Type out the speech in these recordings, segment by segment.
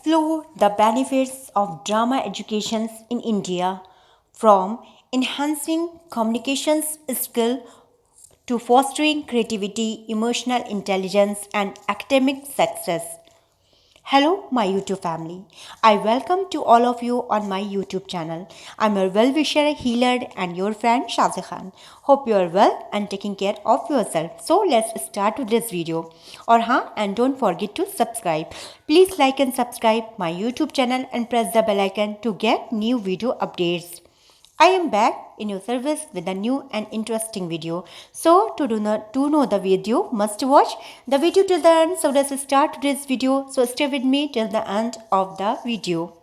explore the benefits of drama education in India, from enhancing communications skill to fostering creativity, emotional intelligence, and academic success. Hello, my YouTube family. I welcome to all of you on my YouTube channel. I'm your well-wisher, healer, and your friend Shazia Khan. Hope you are well and taking care of yourself. So let's start with this video. And don't forget to subscribe. Please like and subscribe my YouTube channel and press the bell icon to get new video updates. I am back in your service with a new and interesting video. So to know the video, must watch the video till the end. So let's start today's video. So stay with me till the end of the video.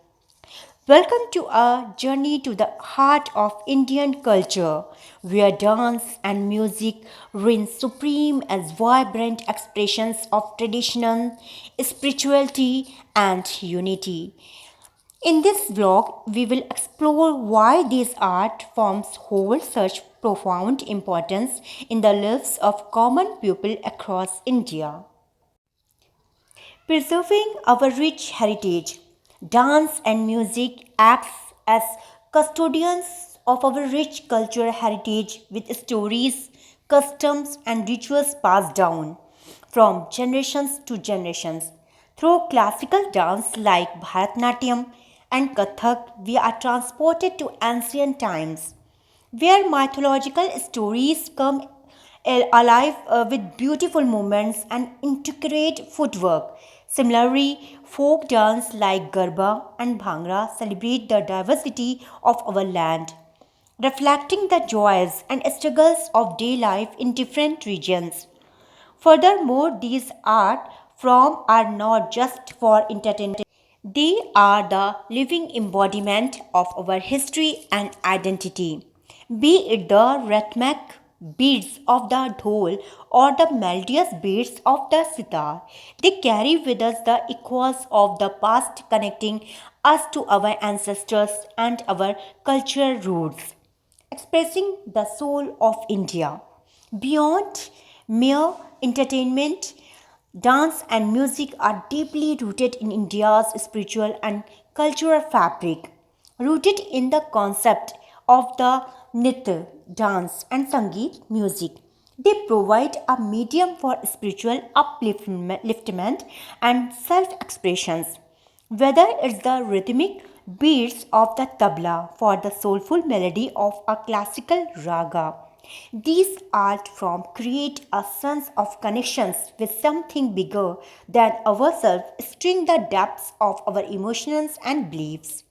Welcome to a journey to the heart of Indian culture, where dance and music reign supreme as vibrant expressions of tradition, spirituality, and unity. In this vlog, we will explore why these art forms hold such profound importance in the lives of common people across India. Preserving our rich heritage, dance and music acts as custodians of our rich cultural heritage with stories, customs and rituals passed down from generations to generations. Through classical dance like Bharatanatyam and Kathak, we are transported to ancient times where mythological stories come alive with beautiful movements and intricate footwork. Similarly, folk dance like Garba and Bhangra celebrate the diversity of our land, reflecting the joys and struggles of day life in different regions. Furthermore, these art forms are not just for entertainment. They are the living embodiment of our history and identity. Be it the rhythmic beats of the dhol or the melodious beats of the sitar, they carry with us the echoes of the past, connecting us to our ancestors and our cultural roots, expressing the soul of India. Beyond mere entertainment, dance and music are deeply rooted in India's spiritual and cultural fabric, rooted in the concept of the Nitya, dance, and Sangeet music. They provide a medium for spiritual upliftment and self expressions. Whether it's the rhythmic beats of the tabla for the soulful melody of a classical raga, these art forms create a sense of connections with something bigger than ourselves, stirring the depths of our emotions and beliefs.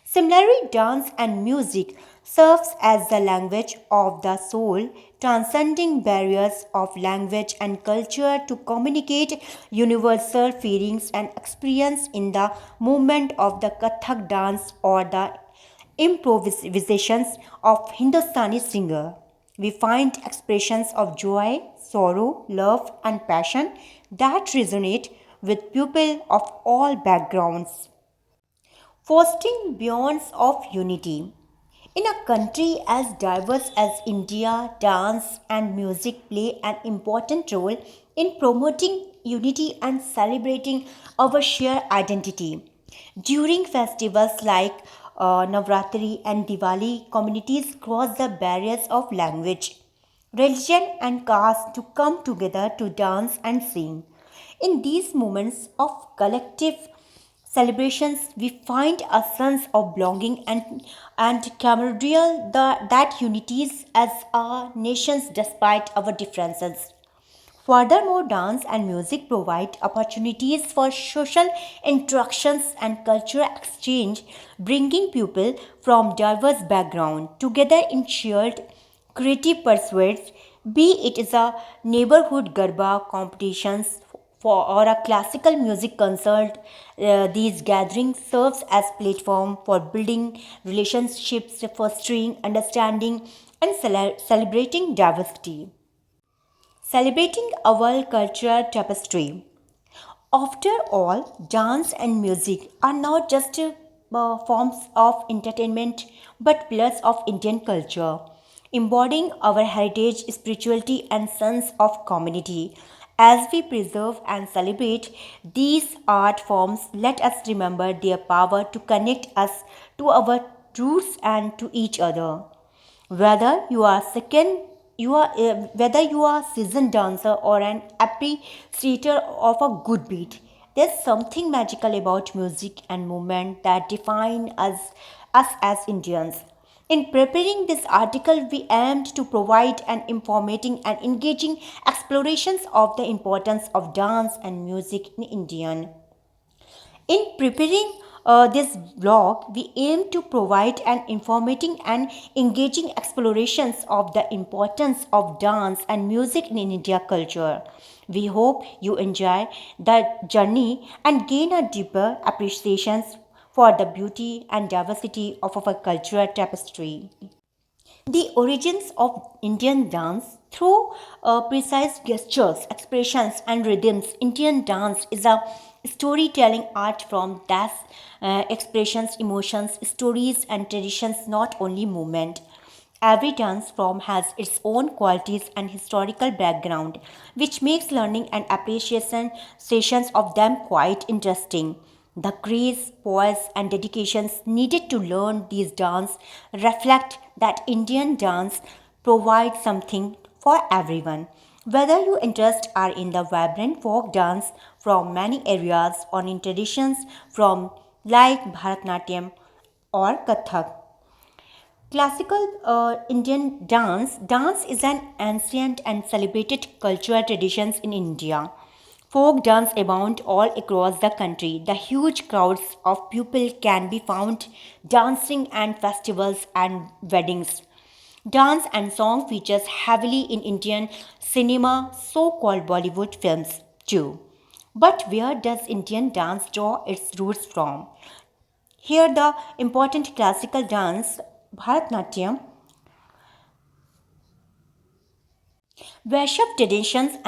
Similarly, dance and music serves as the language of the soul, transcending barriers of language and culture to communicate universal feelings and experience in the movement of the Kathak dance or the improvisations of Hindustani singer. We find expressions of joy, sorrow, love, and passion that resonate with people of all backgrounds, fostering bonds of unity. In a country as diverse as India, dance and music play an important role in promoting unity and celebrating our shared identity. During festivals like Navratri and Diwali, communities cross the barriers of language, religion, and caste to come together to dance and sing. In these moments of collective celebrations, we find a sense of belonging and camaraderie that unites as our nations despite our differences. Furthermore, dance and music provide opportunities for social interactions and cultural exchange, bringing people from diverse backgrounds together in shared creative pursuits, be it is a neighborhood garba competitions or a classical music concert. These gatherings serves as platform for building relationships, fostering understanding, and celebrating diversity. Celebrating our cultural tapestry. After all, dance and music are not just forms of entertainment but pillars of Indian culture, embodying our heritage, spirituality, and sense of community. As we preserve and celebrate these art forms, let us remember their power to connect us to our roots and to each other. Whether you are second, whether you are a seasoned dancer or an appreciator of a good beat, there's something magical about music and movement that define us as Indians. In preparing this article, we aimed to provide an informative and engaging explorations of the importance of dance and music in Indian. In preparing this blog, we aim to provide an informative and engaging explorations of the importance of dance and music in India culture. We hope you enjoy the journey and gain a deeper appreciation for the beauty and diversity of our cultural tapestry. The origins of Indian dance through precise gestures, expressions, and rhythms. Indian dance is a storytelling art from that expressions, emotions, stories, and traditions, not only movement. Every dance form has its own qualities and historical background, which makes learning and appreciation sessions of them quite interesting. The grace, poise, and dedications needed to learn these dance reflect that Indian dance provides something for everyone. Whether your interests are in the vibrant folk dance from many areas or in traditions from like Bharatnatyam or Kathak. Classical Indian dance is an ancient and celebrated cultural tradition in India. Folk dance abound all across the country. The huge crowds of people can be found dancing at festivals and weddings. Dance and song features heavily in Indian cinema, so-called Bollywood films too. But where does Indian dance draw its roots from? Here, the important classical dance, Bharatnatyam, Vaishnav traditions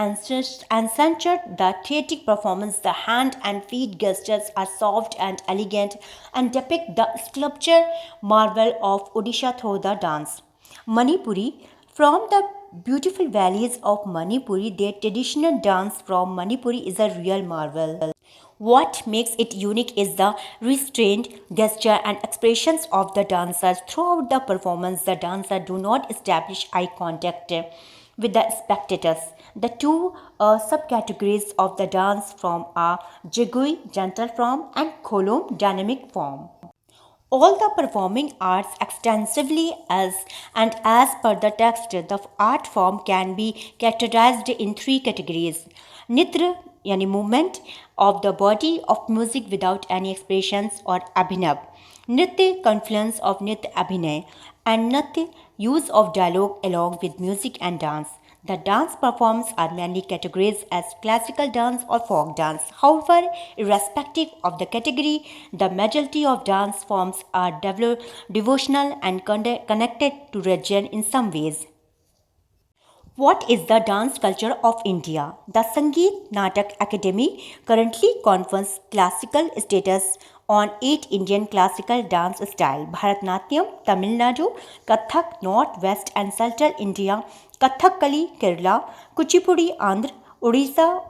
censored the theatric performance. The hand and feet gestures are soft and elegant and depict the sculpture marvel of Odisha through the dance. Manipuri, from the beautiful valleys of Manipuri, their traditional dance from Manipuri is a real marvel. What makes it unique is the restrained gesture and expressions of the dancers throughout the performance. The dancers do not establish eye contact with the spectators. The two subcategories of the dance form are Jigui, gentle form, and Kholom, dynamic form. All the performing arts extensively as per the text, the art form can be categorized in three categories. Nitra, yani movement of the body of music without any expressions, or abhinav. Nritya, confluence of nitya abhinay, and natya, use of dialogue along with music and dance. The dance performs are mainly categorized as classical dance or folk dance. However, irrespective of the category, the majority of dance forms are devotional and connected to religion in some ways. What is the dance culture of India? The Sangeet Natak Academy currently confers classical status on 8 Indian classical dance styles: Bharatnatyam, Tamil Nadu, Kathak, North, West and Central India, Kathakali, Kerala, Kuchipudi, Andhra, Odisha,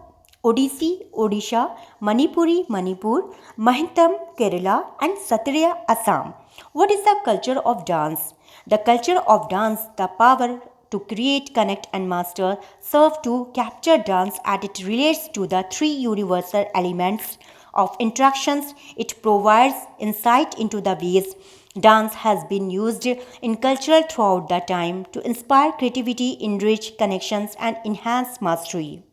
Odissi, Odisha, Manipuri, Manipur, Mahittam, Kerala, and Satriya, Assam. What is the culture of dance? The culture of dance, the power to create, connect, and master, serve to capture dance as it relates to the three universal elements of interactions. It provides insight into the ways dance has been used in culture throughout the time to inspire creativity, enrich connections, and enhance mastery.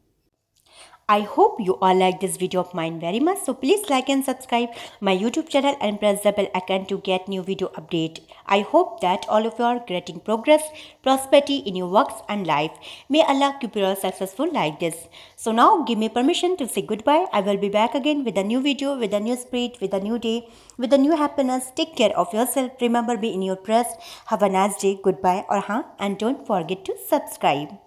I hope you all like this video of mine very much. So please like and subscribe my YouTube channel and press the bell icon to get new video update. I hope that all of you are getting progress, prosperity in your works and life. May Allah keep you all successful like this. So now give me permission to say goodbye. I will be back again with a new video, with a new spirit, with a new day, with a new happiness. Take care of yourself. Remember, be in your prayers. Have a nice day. Goodbye. And don't forget to subscribe.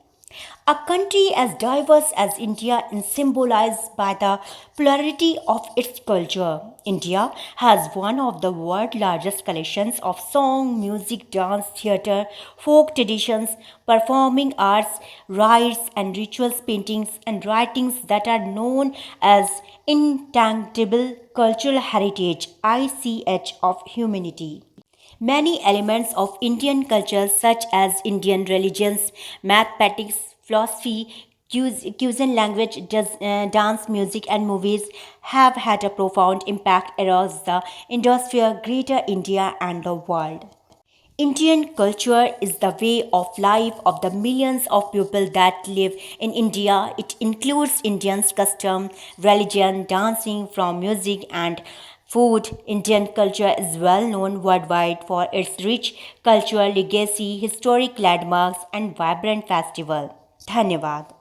A country as diverse as India is symbolized by the plurality of its culture. India has one of the world's largest collections of song, music, dance, theatre, folk traditions, performing arts, rites and rituals, paintings and writings that are known as intangible cultural heritage ICH of humanity. Many elements of Indian culture, such as Indian religions, mathematics, philosophy, cuisine, language, dance, music, and movies, have had a profound impact across the Indosphere, Greater India, and the world. Indian culture is the way of life of the millions of people that live in India. It includes Indians' custom, religion, dancing, from music and food. Indian culture is well known worldwide for its rich cultural legacy, historic landmarks, and vibrant festival. धन्यवाद.